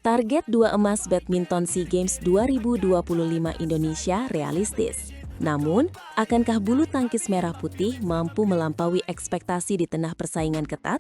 Target 2 emas badminton SEA Games 2025 Indonesia realistis. Namun, akankah bulu tangkis merah putih mampu melampaui ekspektasi di tengah persaingan ketat?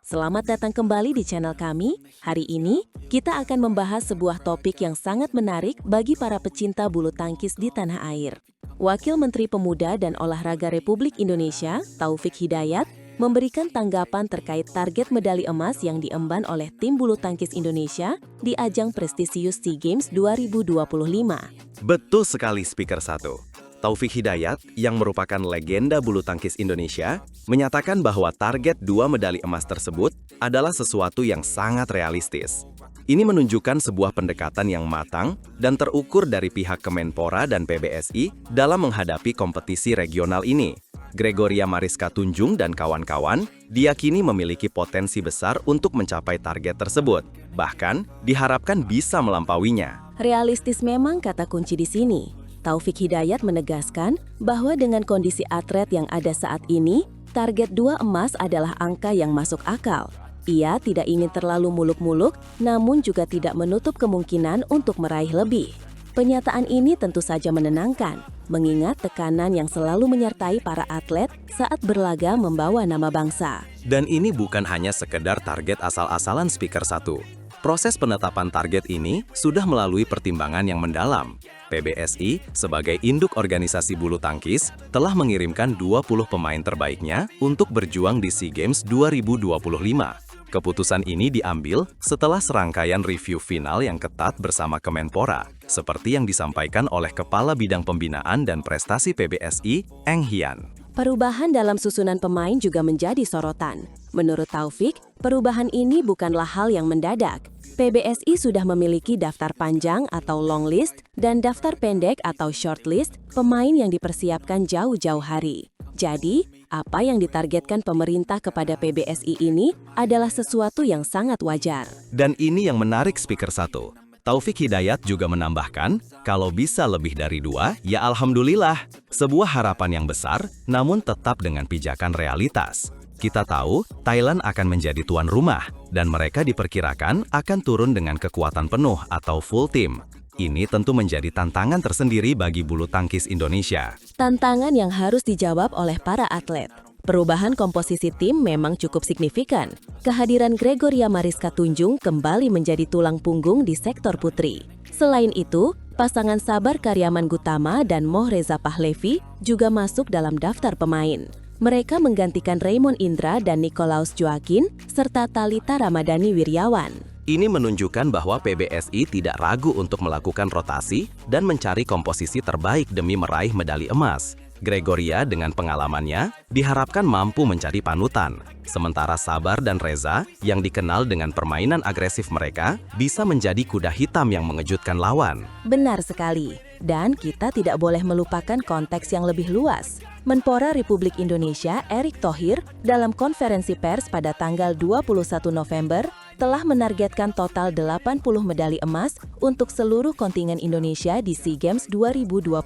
Selamat datang kembali di channel kami. Hari ini, kita akan membahas sebuah topik yang sangat menarik bagi para pecinta bulu tangkis di tanah air. Wakil Menteri Pemuda dan Olahraga Republik Indonesia, Taufik Hidayat, memberikan tanggapan terkait target medali emas yang diemban oleh tim bulu tangkis Indonesia di ajang prestisius SEA Games 2025. Betul sekali Speaker 1. Taufik Hidayat, yang merupakan legenda bulu tangkis Indonesia, menyatakan bahwa target 2 medali emas tersebut adalah sesuatu yang sangat realistis. Ini menunjukkan sebuah pendekatan yang matang dan terukur dari pihak Kemenpora dan PBSI dalam menghadapi kompetisi regional ini. Gregoria Mariska Tunjung dan kawan-kawan diyakini memiliki potensi besar untuk mencapai target tersebut. Bahkan, diharapkan bisa melampauinya. Realistis memang kata kunci di sini. Taufik Hidayat menegaskan bahwa dengan kondisi atlet yang ada saat ini, target 2 emas adalah angka yang masuk akal. Ia tidak ingin terlalu muluk-muluk, namun juga tidak menutup kemungkinan untuk meraih lebih. Pernyataan ini tentu saja menenangkan, mengingat tekanan yang selalu menyertai para atlet saat berlaga membawa nama bangsa. Dan ini bukan hanya sekedar target asal-asalan Speaker 1. Proses penetapan target ini sudah melalui pertimbangan yang mendalam. PBSI, sebagai induk organisasi bulu tangkis, telah mengirimkan 20 pemain terbaiknya untuk berjuang di SEA Games 2025. Keputusan ini diambil setelah serangkaian review final yang ketat bersama Kemenpora, seperti yang disampaikan oleh Kepala Bidang Pembinaan dan Prestasi PBSI, Eng Hian. Perubahan dalam susunan pemain juga menjadi sorotan. Menurut Taufik, perubahan ini bukanlah hal yang mendadak. PBSI sudah memiliki daftar panjang atau long list dan daftar pendek atau short list pemain yang dipersiapkan jauh-jauh hari. Jadi, apa yang ditargetkan pemerintah kepada PBSI ini adalah sesuatu yang sangat wajar. Dan ini yang menarik Speaker 1. Taufik Hidayat juga menambahkan, kalau bisa lebih dari 2, ya alhamdulillah. Sebuah harapan yang besar, namun tetap dengan pijakan realitas. Kita tahu, Thailand akan menjadi tuan rumah, dan mereka diperkirakan akan turun dengan kekuatan penuh atau full team. Ini tentu menjadi tantangan tersendiri bagi bulu tangkis Indonesia. Tantangan yang harus dijawab oleh para atlet. Perubahan komposisi tim memang cukup signifikan. Kehadiran Gregoria Mariska Tunjung kembali menjadi tulang punggung di sektor putri. Selain itu, pasangan Sabar Karyaman Gutama dan Moh Reza Pahlevi juga masuk dalam daftar pemain. Mereka menggantikan Raymond Indra dan Nikolaus Joaquin, serta Thalita Ramadhani Wiryawan. Ini menunjukkan bahwa PBSI tidak ragu untuk melakukan rotasi dan mencari komposisi terbaik demi meraih medali emas. Gregoria dengan pengalamannya diharapkan mampu menjadi panutan. Sementara Sabar dan Reza, yang dikenal dengan permainan agresif mereka, bisa menjadi kuda hitam yang mengejutkan lawan. Benar sekali. Dan kita tidak boleh melupakan konteks yang lebih luas. Menpora Republik Indonesia Erick Thohir dalam konferensi pers pada tanggal 21 November telah menargetkan total 80 medali emas untuk seluruh kontingen Indonesia di SEA Games 2025.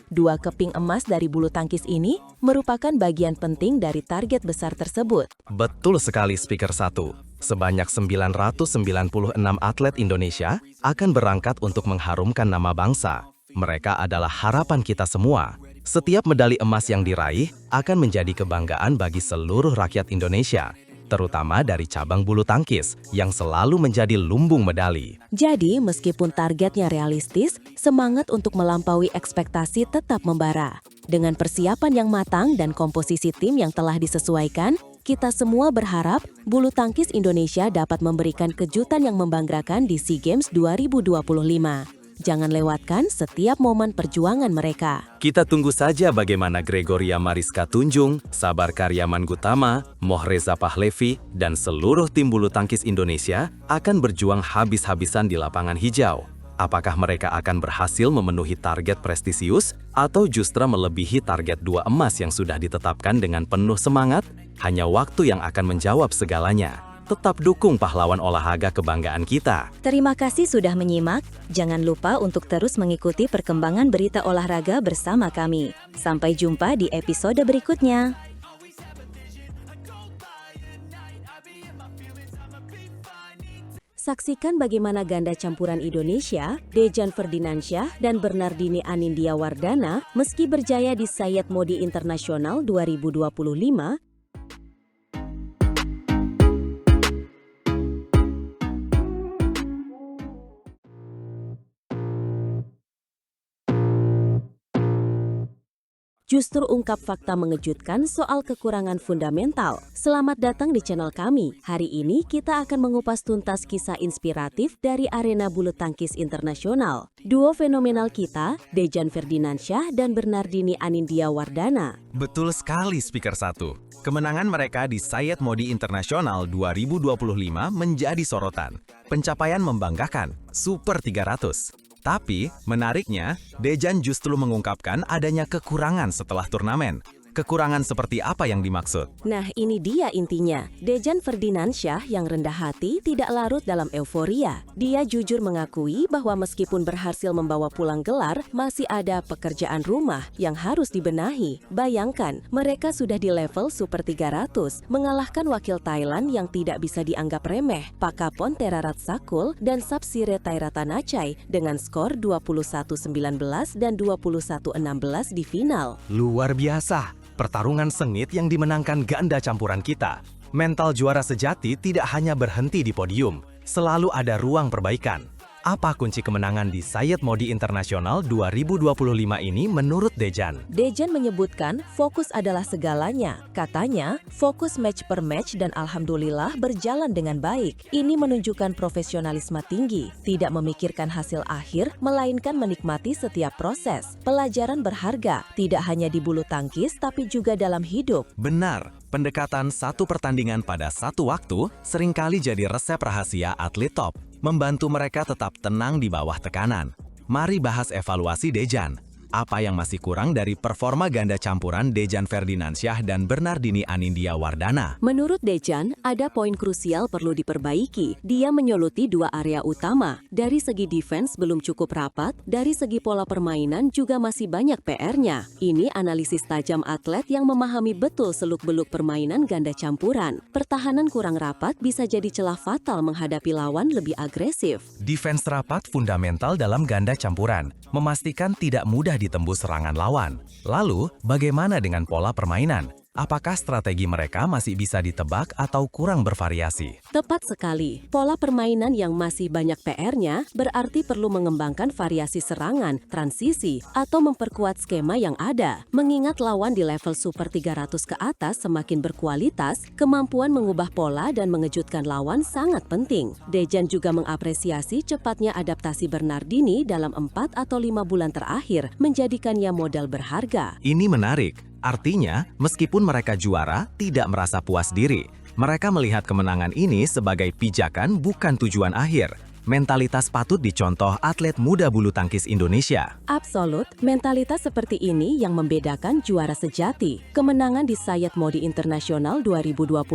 2 keping emas dari bulu tangkis ini merupakan bagian penting dari target besar tersebut. Betul sekali Speaker 1. Sebanyak 996 atlet Indonesia akan berangkat untuk mengharumkan nama bangsa. Mereka adalah harapan kita semua. Setiap medali emas yang diraih akan menjadi kebanggaan bagi seluruh rakyat Indonesia, terutama dari cabang bulu tangkis yang selalu menjadi lumbung medali. Jadi, meskipun targetnya realistis, semangat untuk melampaui ekspektasi tetap membara. Dengan persiapan yang matang dan komposisi tim yang telah disesuaikan, kita semua berharap bulu tangkis Indonesia dapat memberikan kejutan yang membanggakan di SEA Games 2025. Jangan lewatkan setiap momen perjuangan mereka. Kita tunggu saja bagaimana Gregoria Mariska Tunjung, Sabar Karyaman Gutama, Moh Reza Pahlevi, dan seluruh tim bulu tangkis Indonesia akan berjuang habis-habisan di lapangan hijau. Apakah mereka akan berhasil memenuhi target prestisius atau justru melebihi target 2 emas yang sudah ditetapkan dengan penuh semangat? Hanya waktu yang akan menjawab segalanya. tetap dukung pahlawan olahraga kebanggaan kita. Terima kasih sudah menyimak. Jangan lupa untuk terus mengikuti perkembangan berita olahraga bersama kami. Sampai jumpa di episode berikutnya. Saksikan bagaimana ganda campuran Indonesia, Dejan Ferdinansyah dan Bernardini Anindya Wardana meski berjaya di Sayyid Modi Internasional 2025, justru ungkap fakta mengejutkan soal kekurangan fundamental. Selamat datang di channel kami. Hari ini kita akan mengupas tuntas kisah inspiratif dari arena bulu tangkis internasional. Duo fenomenal kita, Dejan Ferdinansyah dan Bernardini Anindya Wardana. Betul sekali Speaker 1. Kemenangan mereka di Sayyid Modi Internasional 2025 menjadi sorotan. Pencapaian membanggakan, Super 300. Tapi, menariknya, Dejan justru mengungkapkan adanya kekurangan setelah turnamen. Kekurangan seperti apa yang dimaksud? Nah, ini dia intinya. Dejan Ferdinansyah yang rendah hati tidak larut dalam euforia. Dia jujur mengakui bahwa meskipun berhasil membawa pulang gelar, masih ada pekerjaan rumah yang harus dibenahi. Bayangkan, mereka sudah di level Super 300, mengalahkan wakil Thailand yang tidak bisa dianggap remeh, Pakapon Teraratsakul dan Sapsire Tairatanachai dengan skor 21-19 dan 21-16 di final. Luar biasa. Pertarungan sengit yang dimenangkan ganda campuran kita. Mental juara sejati tidak hanya berhenti di podium, selalu ada ruang perbaikan. Apa kunci kemenangan di Sayyid Modi Internasional 2025 ini menurut Dejan? Dejan menyebutkan fokus adalah segalanya. Katanya, fokus match per match dan alhamdulillah berjalan dengan baik. Ini menunjukkan profesionalisme tinggi, tidak memikirkan hasil akhir, melainkan menikmati setiap proses. Pelajaran berharga, tidak hanya di bulu tangkis tapi juga dalam hidup. Benar, pendekatan satu pertandingan pada satu waktu seringkali jadi resep rahasia atlet top. Membantu mereka tetap tenang di bawah tekanan. Mari bahas evaluasi Dejan. Apa yang masih kurang dari performa ganda campuran Dejan Ferdinansyah dan Bernardini Anindya Wardana? Menurut Dejan, ada poin krusial perlu diperbaiki. Dia menyoluti dua area utama. Dari segi defense belum cukup rapat, dari segi pola permainan juga masih banyak PR-nya. Ini analisis tajam atlet yang memahami betul seluk-beluk permainan ganda campuran. Pertahanan kurang rapat bisa jadi celah fatal menghadapi lawan lebih agresif. Defense rapat fundamental dalam ganda campuran, memastikan tidak mudah ditembus serangan lawan. Lalu, bagaimana dengan pola permainan? Apakah strategi mereka masih bisa ditebak atau kurang bervariasi? Tepat sekali. Pola permainan yang masih banyak PR-nya berarti perlu mengembangkan variasi serangan, transisi, atau memperkuat skema yang ada. Mengingat lawan di level Super 300 ke atas semakin berkualitas, kemampuan mengubah pola dan mengejutkan lawan sangat penting. Dejan juga mengapresiasi cepatnya adaptasi Bernardini dalam 4 atau 5 bulan terakhir, menjadikannya modal berharga. Ini menarik. Artinya, meskipun mereka juara, tidak merasa puas diri. Mereka melihat kemenangan ini sebagai pijakan bukan tujuan akhir. Mentalitas patut dicontoh atlet muda bulu tangkis Indonesia. Absolut, mentalitas seperti ini yang membedakan juara sejati. Kemenangan di Sayyid Modi Internasional 2025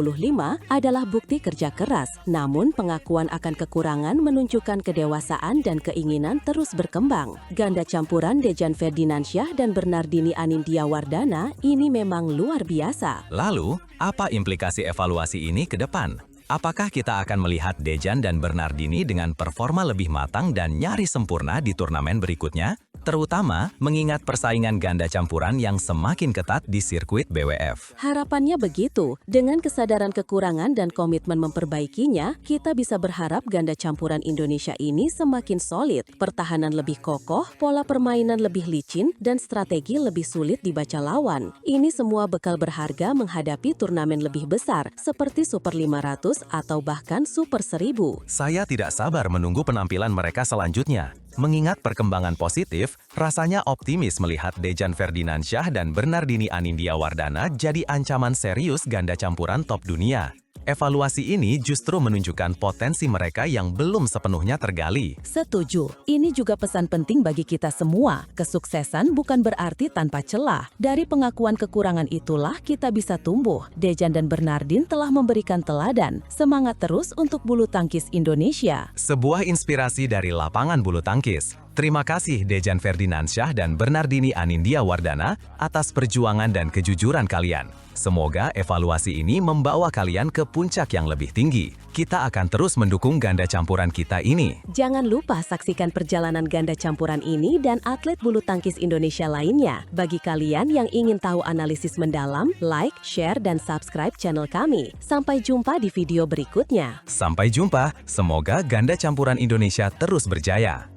adalah bukti kerja keras, namun pengakuan akan kekurangan menunjukkan kedewasaan dan keinginan terus berkembang. Ganda campuran Dejan Ferdinansyah dan Bernardini Anindya Wardana ini memang luar biasa. Lalu, apa implikasi evaluasi ini ke depan? Apakah kita akan melihat Dejan dan Bernardini dengan performa lebih matang dan nyaris sempurna di turnamen berikutnya? Terutama mengingat persaingan ganda campuran yang semakin ketat di sirkuit BWF. Harapannya begitu. Dengan kesadaran kekurangan dan komitmen memperbaikinya, kita bisa berharap ganda campuran Indonesia ini semakin solid, pertahanan lebih kokoh, pola permainan lebih licin, dan strategi lebih sulit dibaca lawan. Ini semua bekal berharga menghadapi turnamen lebih besar, seperti Super 500 atau bahkan Super 1000. Saya tidak sabar menunggu penampilan mereka selanjutnya. Mengingat perkembangan positif, rasanya optimis melihat Dejan Ferdinansyah dan Bernardini Anindya Wardana jadi ancaman serius ganda campuran top dunia. Evaluasi ini justru menunjukkan potensi mereka yang belum sepenuhnya tergali. Setuju. Ini juga pesan penting bagi kita semua. Kesuksesan bukan berarti tanpa celah. Dari pengakuan kekurangan itulah kita bisa tumbuh. Dejan dan Bernardin telah memberikan teladan. Semangat terus untuk bulu tangkis Indonesia. Sebuah inspirasi dari lapangan bulu tangkis. Terima kasih Dejan Ferdinansyah dan Bernardini Anindya Wardana atas perjuangan dan kejujuran kalian. Semoga evaluasi ini membawa kalian ke puncak yang lebih tinggi. Kita akan terus mendukung ganda campuran kita ini. Jangan lupa saksikan perjalanan ganda campuran ini dan atlet bulu tangkis Indonesia lainnya. Bagi kalian yang ingin tahu analisis mendalam, like, share, dan subscribe channel kami. Sampai jumpa di video berikutnya. Sampai jumpa, semoga ganda campuran Indonesia terus berjaya.